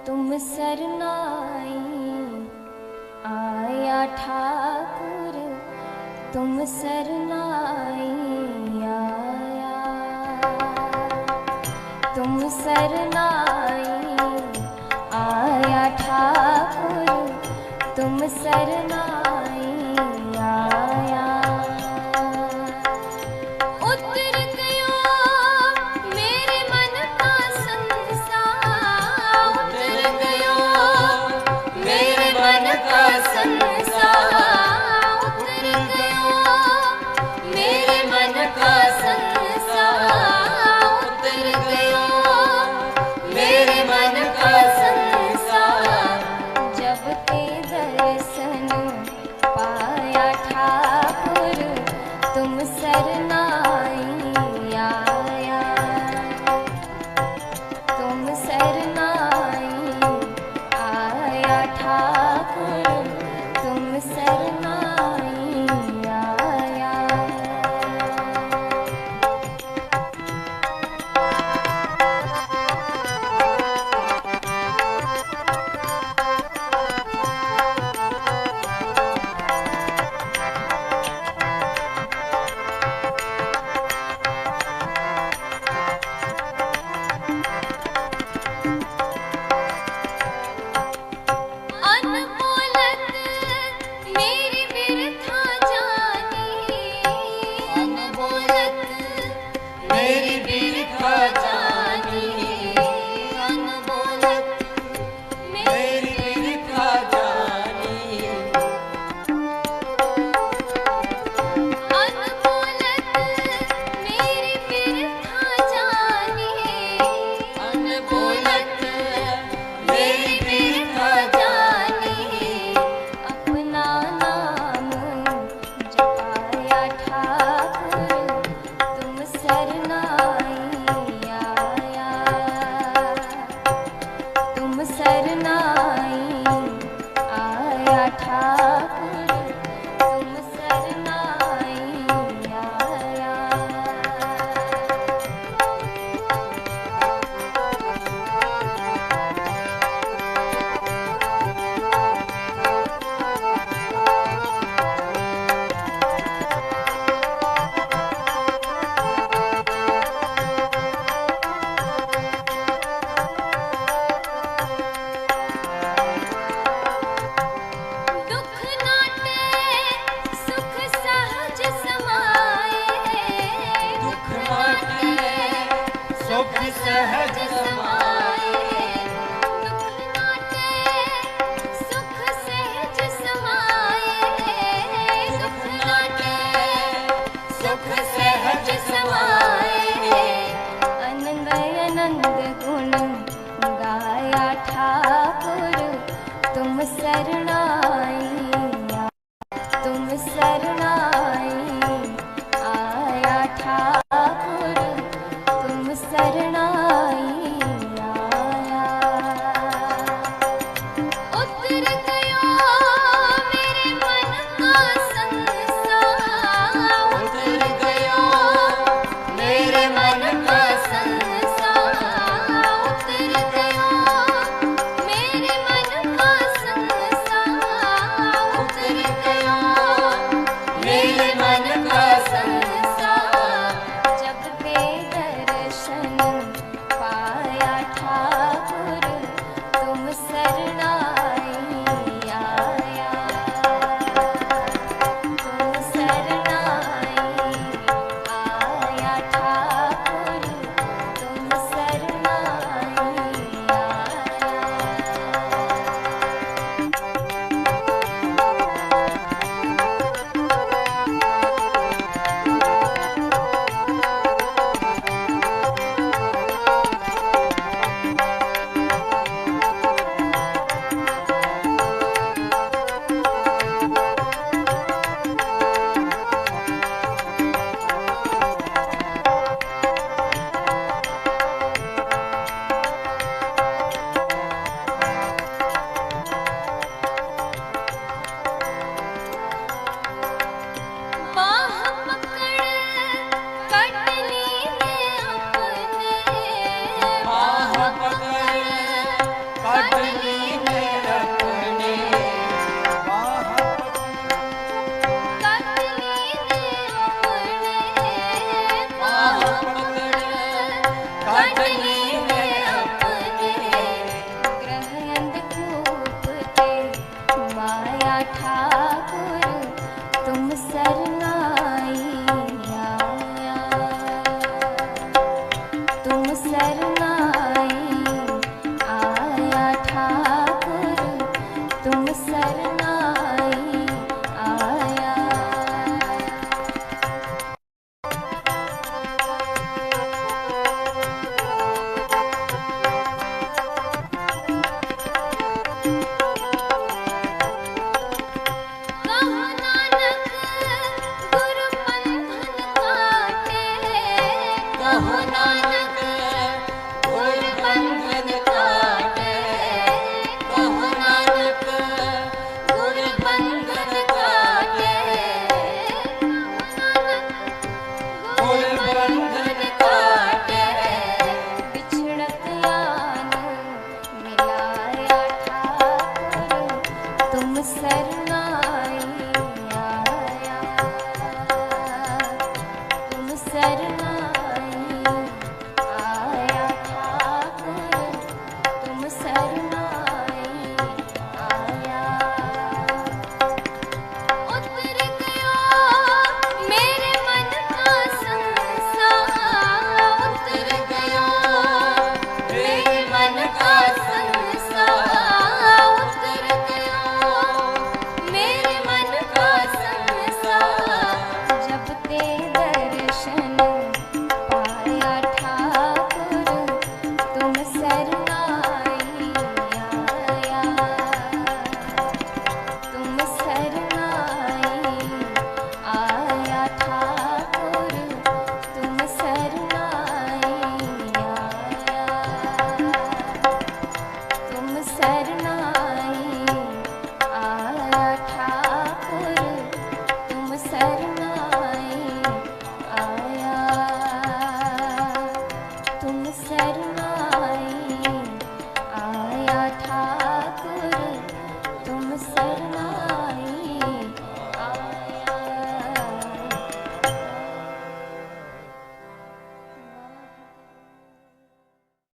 तुम सरनाई आया ठाकुर, तुम सरनाई आया। तुम सरनाई आया ठाकुर, तुम सरनाई आया। उतर गयो मेरे मन का संसार, उतर गयो मेरे मन का संसार, उतर गयो मेरे मन का संसार, उतर गयो मेरे मन का संसार। जब ते दर्शन पाया ठाकुर, तुम सरनाई आया। तुम सरनाई आया ठाकुर, तुम सरनाई आया। अनमोलक मेरी बिरथा जानी, अनमोलक मेरी बिरथा जानी, अनमोलक मेरी बिरथा जानी, अनमोलक मेरी बिरथा जानी, अनमोलक मेरी बिरथा जानी। अपना नाम जपाया ठाकुर, तुम सरनाई आया। तुम सरनाई आया ठाकुर, तुम सरनाई आया। दुख नाटे सुख सहज समाए, दुख नाटे सुख सहज समाए, दुख नाटे सुख सहज समाए, दुख नाटे सुख सहज समाए। आनंद आनंद गुण गाया ठाकुर, तुम सरना